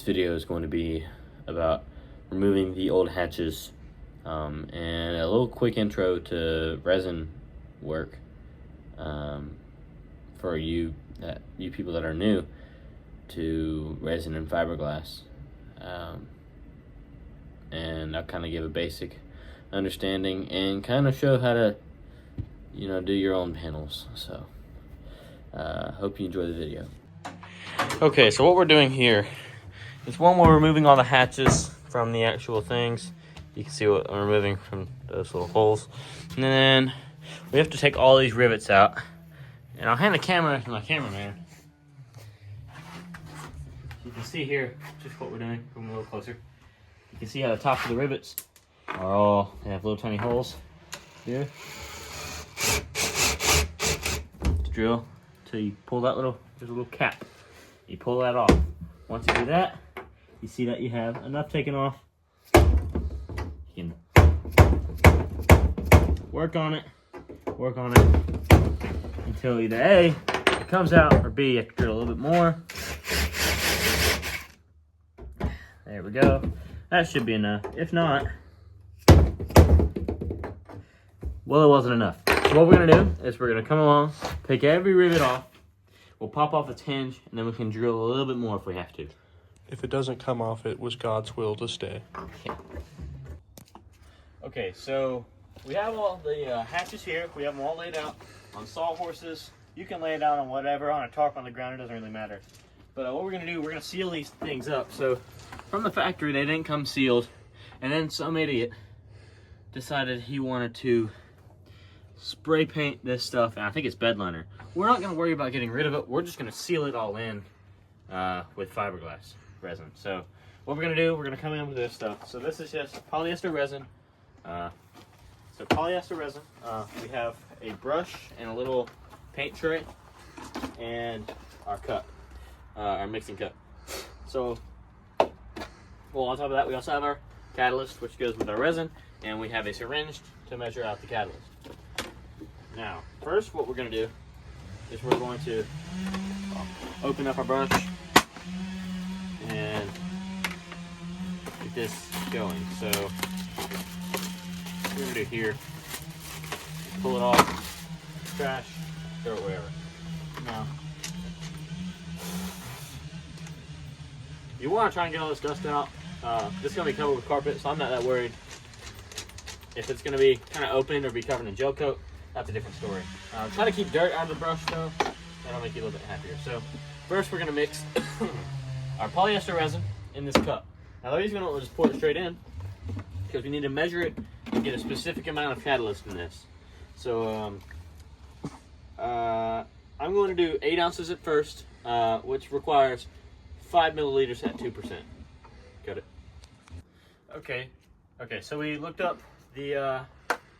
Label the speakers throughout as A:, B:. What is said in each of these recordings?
A: this video is going to be about removing the old hatches and a little quick intro to resin work for you people that are new to resin and fiberglass, and I'll kind of give a basic understanding and kind of show how to do your own panels. So hope you enjoy the video. Okay, so what we're doing here is we're removing all the hatches from the actual things. You can see what I'm removing from those little holes. And then we have to take all these rivets out. And I'll hand the camera to my cameraman. You can see here just what we're doing. Come a little closer. You can see how the tops of the rivets they have little tiny holes here. To drill till you pull that there's a little cap. You pull that off. Once you do that, you see that you have enough taken off. You can work on it until either A, it comes out, or B, you have to drill a little bit more. There we go. That should be enough. If not, well, it wasn't enough. So what we're gonna do is we're gonna come along, take every rivet off, we'll pop off its hinge, and then we can drill a little bit more if we have to.
B: If it doesn't come off, it was God's will to stay.
A: Okay, so we have all the hatches here. We have them all laid out on sawhorses. You can lay it out on whatever, on a tarp on the ground, it doesn't really matter. But what we're gonna do, we're gonna seal these things up. So from the factory, they didn't come sealed. And then some idiot decided he wanted to spray paint this stuff, and I think it's bed liner. We're not gonna worry about getting rid of it. We're just gonna seal it all in with fiberglass resin. So what we're gonna do, we're gonna come in with this stuff. So this is just polyester resin. So polyester resin, we have a brush and a little paint tray and our cup, our mixing cup. So, well, on top of that, we also have our catalyst, which goes with our resin, and we have a syringe to measure out the catalyst. Now, first what we're going to do is we're going to open up our brush and get this going. So what we're going to do here, pull it off, trash, throw it wherever. Now, you want to try and get all this dust out. This is going to be covered with carpet, so I'm not that worried. If it's going to be kind of open or be covered in gel coat, that's a different story. Try to keep dirt out of the brush though. That'll make you a little bit happier. So first we're going to mix our polyester resin in this cup. Now the reason we don't just pour it straight in, because we need to measure it and get a specific amount of catalyst in this. So I'm going to do 8 ounces at first, which requires 5 milliliters at 2%. Got it? Okay, so we looked up the,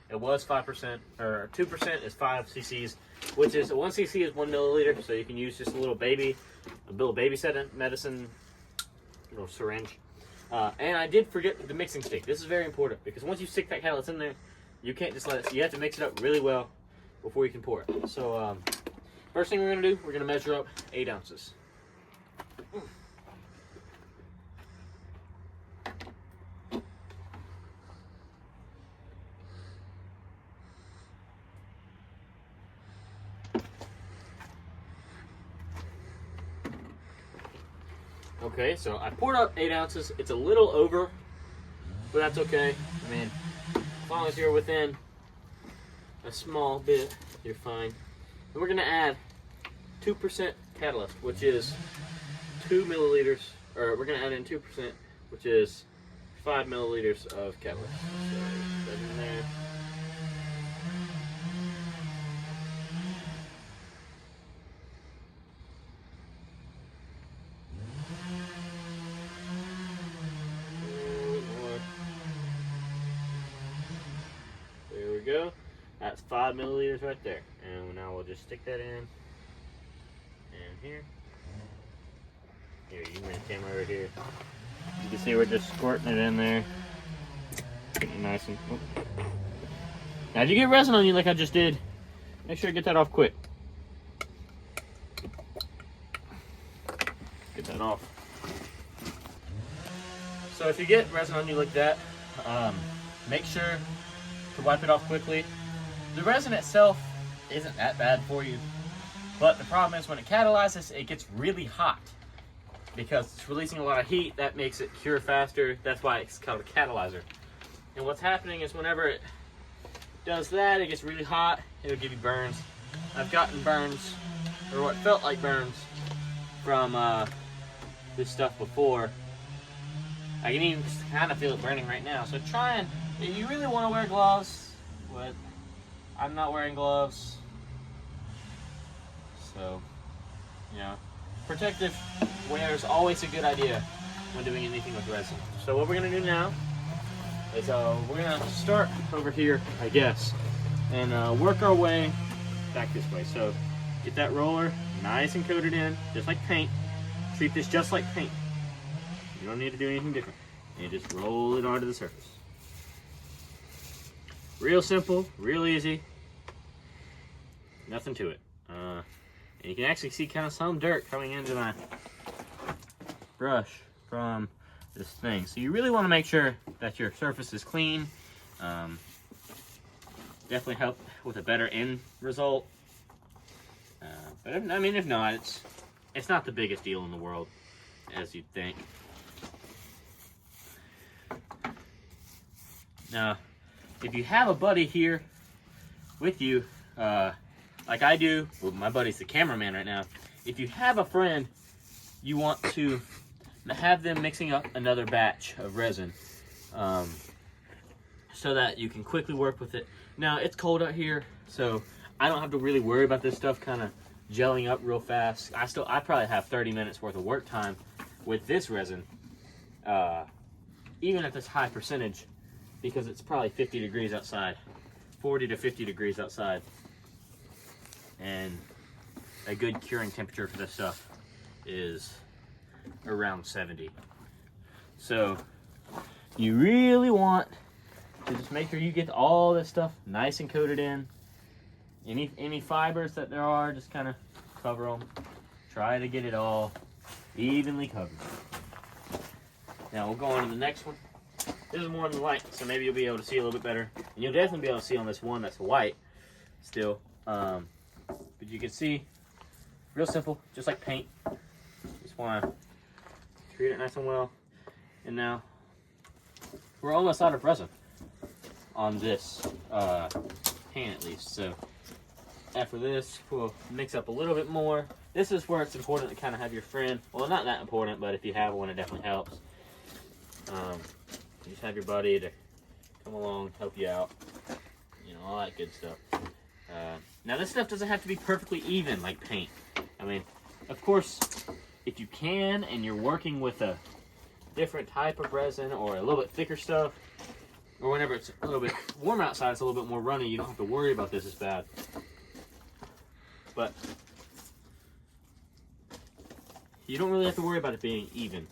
A: it was 5%, or 2% is 5 cc's, which is, 1 cc is 1 milliliter, so you can use just a little baby medicine, little syringe. And I did forget the mixing stick. This is very important, because once you stick that catalyst in there, you can't just let it, you have to mix it up really well before you can pour it. So, first thing we're going to do, we're going to measure up 8 ounces. Okay, so I poured up 8 ounces. It's a little over, but that's okay. I mean, as long as you're within a small bit, you're fine. And we're gonna add 2% catalyst, which is 2 milliliters, or we're gonna add in 2%, which is 5 milliliters of catalyst. So put that in there. Go. That's 5 milliliters right there. And now we'll just stick that in. And here. Here, you can bring the camera over here. You can see we're just squirting it in there. Getting it nice and. Oh. Now, if you get resin on you like I just did, make sure to get that off quick. Get that off. So if you get resin on you like that, make sure to wipe it off quickly. The resin itself isn't that bad for you, but the problem is when it catalyzes, it gets really hot because it's releasing a lot of heat. That makes it cure faster. That's why it's called a catalyzer. And what's happening is whenever it does that, it gets really hot. It'll give you burns. I've gotten burns, or what felt like burns, from this stuff before. I can even kind of feel it burning right now. So try and, if you really want to wear gloves, but I'm not wearing gloves. So, you know, protective wear is always a good idea when doing anything with resin. So what we're gonna do now is we're gonna start over here, I guess, and work our way back this way. So get that roller nice and coated in, just like paint. Treat this just like paint. You don't need to do anything different. You just roll it onto the surface. Real simple, real easy. Nothing to it. And you can actually see kind of some dirt coming into my brush from this thing. So you really want to make sure that your surface is clean. Definitely help with a better end result. But I mean, if not, it's not the biggest deal in the world, as you'd think. Now, if you have a buddy here with you, like I do, well, my buddy's the cameraman right now. If you have a friend, you want to have them mixing up another batch of resin, so that you can quickly work with it. Now, it's cold out here, so I don't have to really worry about this stuff kind of gelling up real fast. I probably have 30 minutes worth of work time with this resin, even at this high percentage, because it's probably 50 degrees outside, 40 to 50 degrees outside. And a good curing temperature for this stuff is around 70. So you really want to just make sure you get all this stuff nice and coated in. Any fibers that there are, just kind of cover them. Try to get it all evenly covered. Now we'll go on to the next one. This is more in the light, so maybe you'll be able to see a little bit better. And you'll definitely be able to see on this one that's white still. But you can see, real simple, just like paint. Just want to treat it nice and well. And now, we're almost out of resin on this pan at least. So after this, we'll mix up a little bit more. This is where it's important to kind of have your friend, well, not that important, but if you have one, it definitely helps. You just have your buddy to come along, help you out, you know, all that good stuff. Now this stuff doesn't have to be perfectly even like paint. I mean, of course, if you can and you're working with a different type of resin or a little bit thicker stuff, or whenever it's a little bit warm outside, it's a little bit more runny, you don't have to worry about this as bad. But you don't really have to worry about it being even,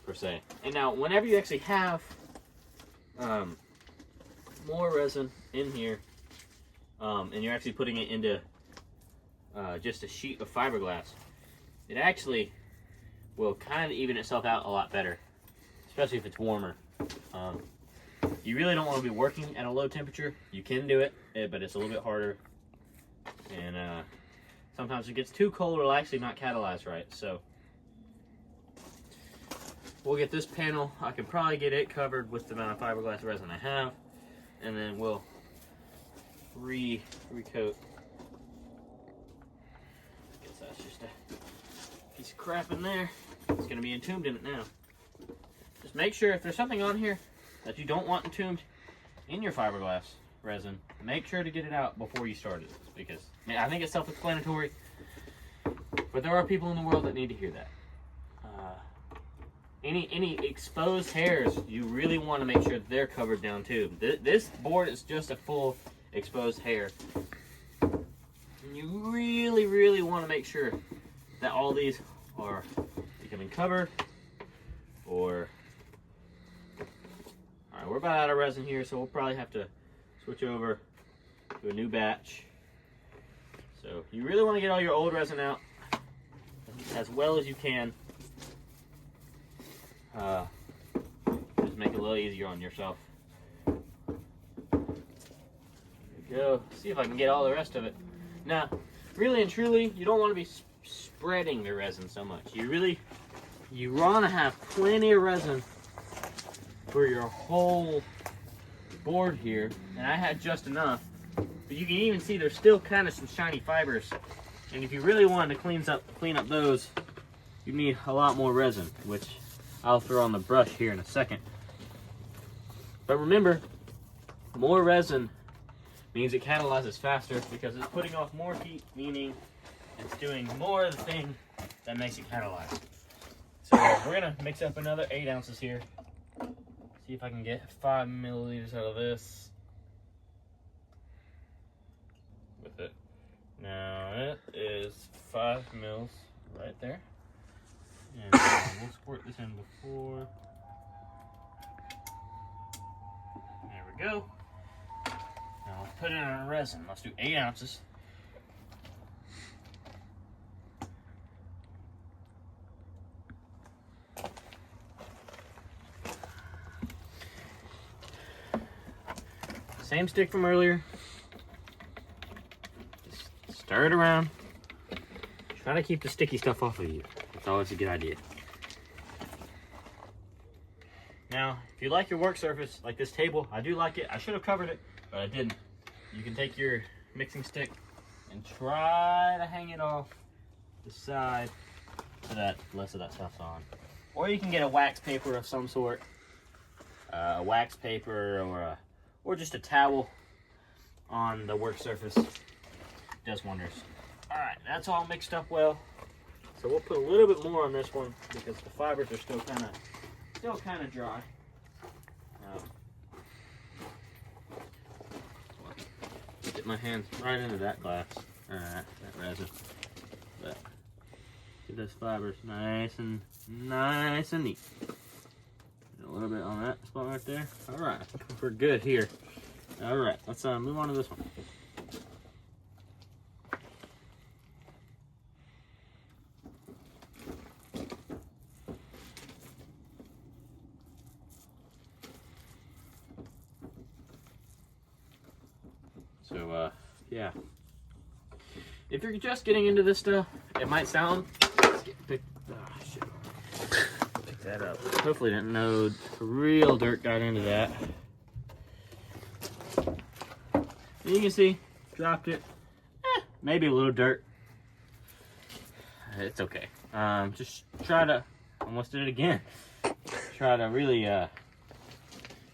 A: per se. And now, whenever you actually have more resin in here, and you're actually putting it into just a sheet of fiberglass, it actually will kind of even itself out a lot better, especially if it's warmer. You really don't want to be working at a low temperature. You can do it, but it's a little bit harder. And sometimes it gets too cold, it'll actually not catalyze right. So we'll get this panel. I can probably get it covered with the amount of fiberglass resin I have. And then we'll recoat. Guess that's just a piece of crap in there. It's going to be entombed in it now. Just make sure if there's something on here that you don't want entombed in your fiberglass resin, make sure to get it out before you start it, because I mean, I think it's self-explanatory, but there are people in the world that need to hear that. Any exposed hairs, you really want to make sure that they're covered down too. This board is just a full exposed hair. And you really want to make sure that all these are becoming covered. Or, alright, we're about out of resin here, so we'll probably have to switch over to a new batch. So you really want to get all your old resin out as well as you can. just make it a little easier on yourself. There we go. See if I can get all the rest of it. Now, really and truly, you don't want to be spreading the resin so much. You want to have plenty of resin for your whole board here. And I had just enough. But you can even see there's still kind of some shiny fibers. And if you really wanted to clean up those, you need a lot more resin, which I'll throw on the brush here in a second. But remember, more resin means it catalyzes faster because it's putting off more heat, meaning it's doing more of the thing that makes it catalyze. So we're gonna mix up another 8 ounces here. See if I can get 5 milliliters out of this with it. Now it is 5 mils right there. And we'll squirt this in before. There we go. Now let's put it in our resin. Let's do 8 ounces. Same stick from earlier. Just stir it around. Try to keep the sticky stuff off of you. That's always a good idea. Now, if you like your work surface, like this table, I do like it. I should have covered it, but I didn't. You can take your mixing stick and try to hang it off the side so that less of that stuff's on. Or you can get a wax paper of some sort. A wax paper or just a towel on the work surface. Does wonders. All right, that's all mixed up well. So we'll put a little bit more on this one because the fibers are still kind of dry. Get my hands right into that glass, that resin. But get those fibers nice and neat. A little bit on that spot right there. All right, I think we're good here. All right, let's move on to this one. So, yeah. If you're just getting into this stuff, it might sound... Pick that up. Hopefully no real dirt got into that. And you can see, dropped it. Maybe a little dirt. It's okay. Just try to... Almost did it again. Try to really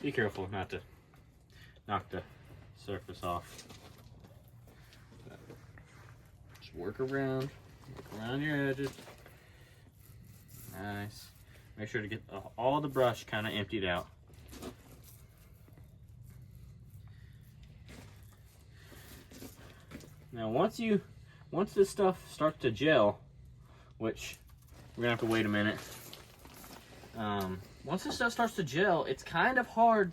A: be careful not to knock the surface off. Just work around your edges. Nice. Make sure to get all the brush kind of emptied out. Now once this stuff starts to gel, which we're gonna have to wait a minute. Once this stuff starts to gel, it's kind of hard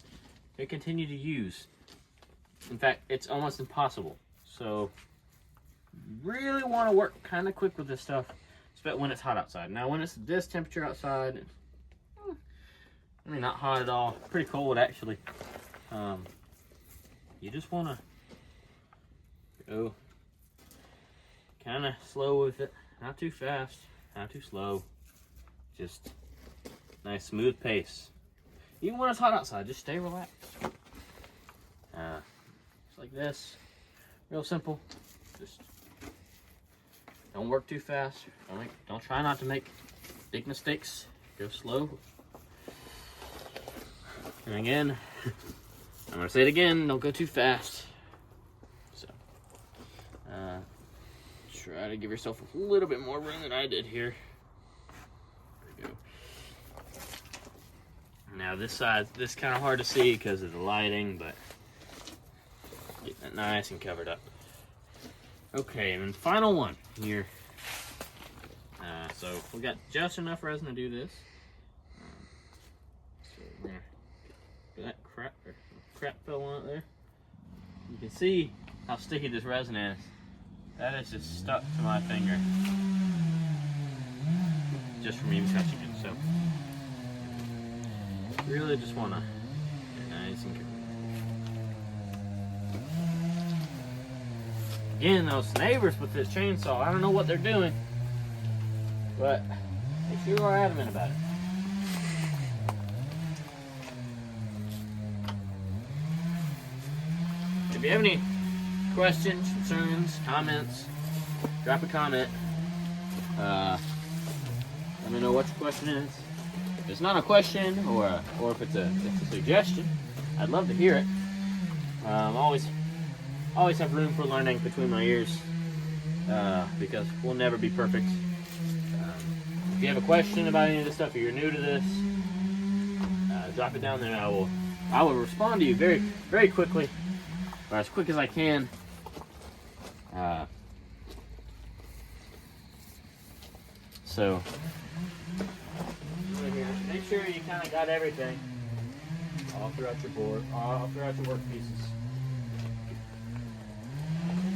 A: to continue to use. In fact, it's almost impossible. So, really want to work kind of quick with this stuff, especially when it's hot outside. Now, when it's this temperature outside, I mean, not hot at all. Pretty cold, actually. You just want to go kind of slow with it. Not too fast, not too slow. Just nice, smooth pace. Even when it's hot outside, just stay relaxed. Just like this. Real simple. Just don't work too fast. Don't try not to make big mistakes. Go slow. And again, I'm gonna say it again, don't go too fast. So, try to give yourself a little bit more room than I did here. There we go. Now this side, this is kind of hard to see because of the lighting, but getting it nice and covered up. Okay, and then final one here. So we got just enough resin to do this. So we're gonna get that crap fell on it there. You can see how sticky this resin is. That is just stuck to my finger, just from even touching it. So Really just want to get nice and good. Again, those neighbors with this chainsaw, I don't know what they're doing, but they sure are adamant about it. If you have any questions, concerns, comments, drop a comment. Let me know what your question is. If it's not a question, or if it's a suggestion, I'd love to hear it. Always have room for learning between my ears, because we'll never be perfect. If you have a question about any of this stuff, or you're new to this, drop it down there. I will respond to you very, very quickly, or as quick as I can. So make sure you kind of got everything all throughout your board, all throughout your work pieces.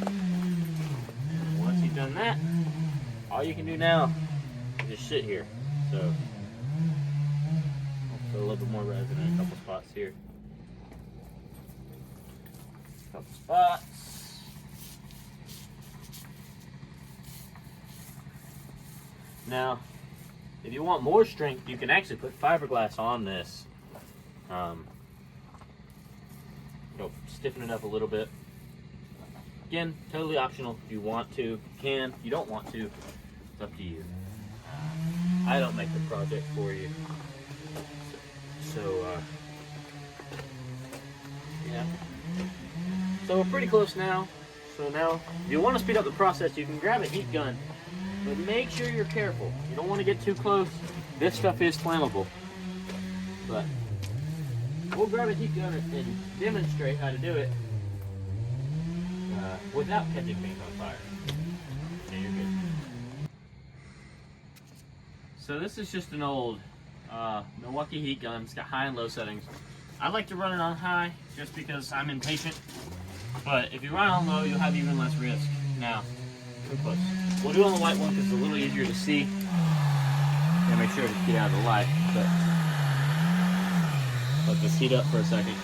A: And once you've done that, all you can do now is just sit here. So I'll put a little bit more resin in a couple spots here. Couple spots. Now, if you want more strength, you can actually put fiberglass on this. It'll stiffen it up a little bit. Again, totally optional. If you want to, you can. If you don't want to, it's up to you. I don't make the project for you. So, yeah. So we're pretty close now. So now, if you want to speed up the process, you can grab a heat gun. But make sure you're careful. You don't want to get too close. This stuff is flammable. But we'll grab a heat gun and demonstrate how to do it without catching things on fire. Okay, you're good. So this is just an old Milwaukee heat gun. It's got high and low settings. I like to run it on high just because I'm impatient. But if you run it on low, you'll have even less risk. Now, too close. We'll do it on the white one because it's a little easier to see. And make sure to get out of the light. But let this heat up for a second.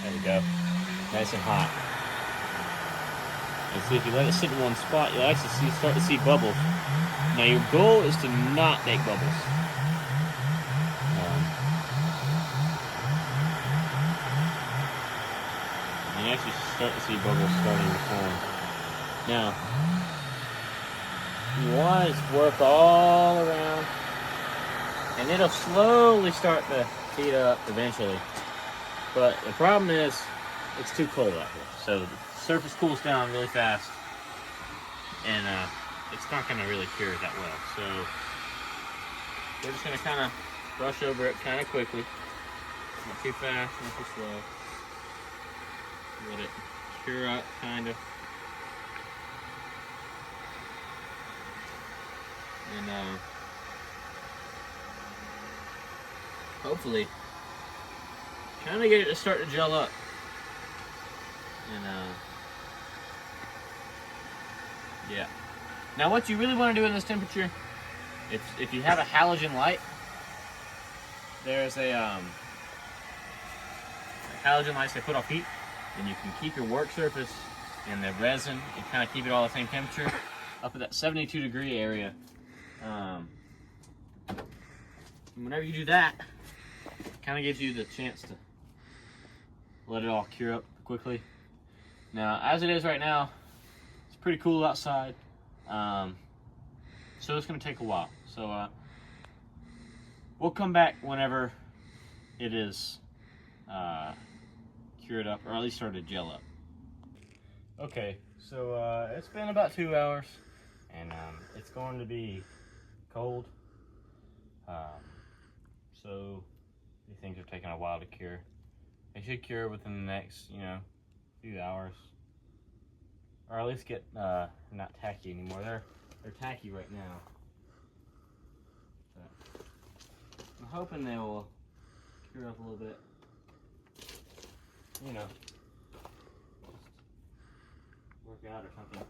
A: There we go. Nice and hot. And see, if you let it sit in one spot, you'll actually start to see bubbles. Now your goal is to not make bubbles. And you actually start to see bubbles starting to form. Now, you want to work all around, and it'll slowly start to heat up eventually. But the problem is, it's too cold out here. So the surface cools down really fast, and it's not going to really cure it that well. So we're just going to kind of brush over it kind of quickly. Not too fast, not too slow. Let it cure up, kind of. And hopefully kind of get it to start to gel up. And yeah. Now what you really want to do in this temperature, if you have a halogen light, there's a halogen lights that put off heat, and you can keep your work surface and the resin and kind of keep it all the same temperature up at that 72-degree area. Whenever you do that, it kind of gives you the chance to let it all cure up quickly. Now, as it is right now, it's pretty cool outside, so it's going to take a while. So we'll come back whenever it is cured up, or at least started to gel up. Okay, so it's been about 2 hours, and it's going to be cold. So these things are taking a while to cure. They should cure within the next, few hours, or at least get not tacky anymore. They're tacky right now. But I'm hoping they will cure up a little bit. Work out or something.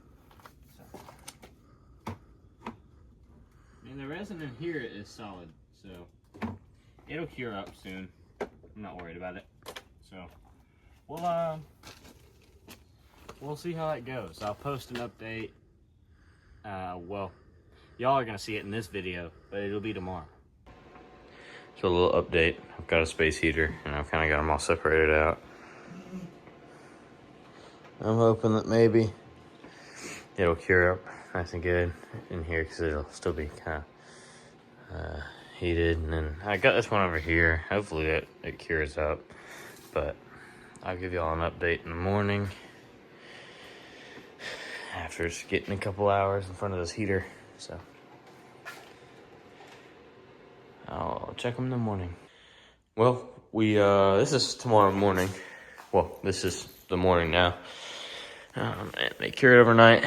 A: So, the resin in here is solid, so it'll cure up soon. I'm not worried about it. So we'll see how that goes. I'll post an update. Well, y'all are gonna see it in this video, but it'll be tomorrow. So a little update. I've got a space heater, and I've kind of got them all separated out. I'm hoping that maybe it'll cure up nice and good in here, because it'll still be kind of heated. And then I got this one over here. Hopefully it cures up, but I'll give y'all an update in the morning after just getting a couple hours in front of this heater. So I'll check them in the morning. Well, this is tomorrow morning. Well, this is the morning now. And they cured overnight.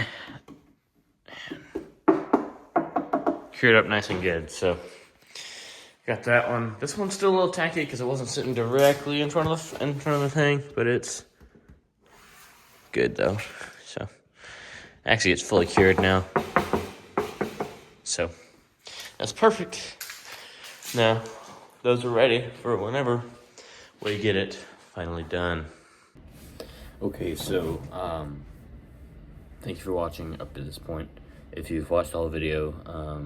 A: Cured up nice and good. So got that one. This one's still a little tacky because it wasn't sitting directly in front of the thing, but it's good though. So actually, it's fully cured now. So that's perfect. Now, those are ready for whenever we get it finally done. Okay, so thank you for watching up to this point. If you've watched all the video,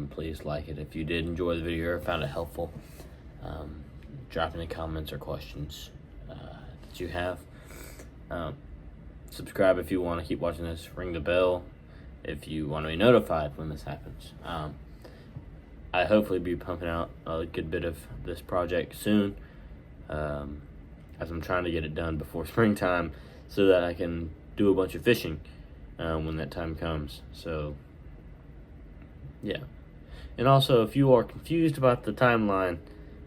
A: please like it. If you did enjoy the video or found it helpful, drop any comments or questions that you have. Subscribe if you want to keep watching this. Ring the bell if you want to be notified when this happens. I hopefully be pumping out a good bit of this project soon, as I'm trying to get it done before springtime so that I can do a bunch of fishing when that time comes. So yeah. And also, if you are confused about the timeline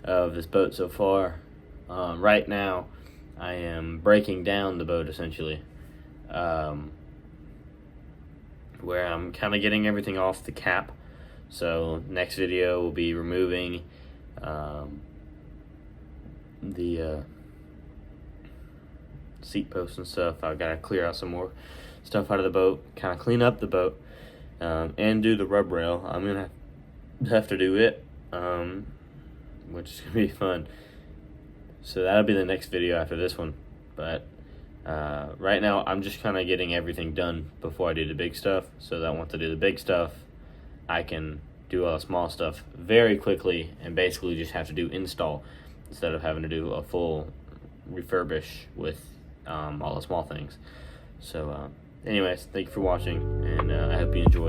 A: of this boat so far, right now I am breaking down the boat essentially, where I'm kind of getting everything off the cap. So next video will be removing the seat posts and stuff. I've got to clear out some more stuff out of the boat, kind of clean up the boat, and do the rub rail. I'm gonna have to do it, which is gonna be fun. So that'll be the next video after this one. But right now I'm just kind of getting everything done before I do the big stuff, so that once I do the big stuff, I can do all the small stuff very quickly and basically just have to do install instead of having to do a full refurbish with all the small things. So anyways, thank you for watching, and I hope you enjoyed.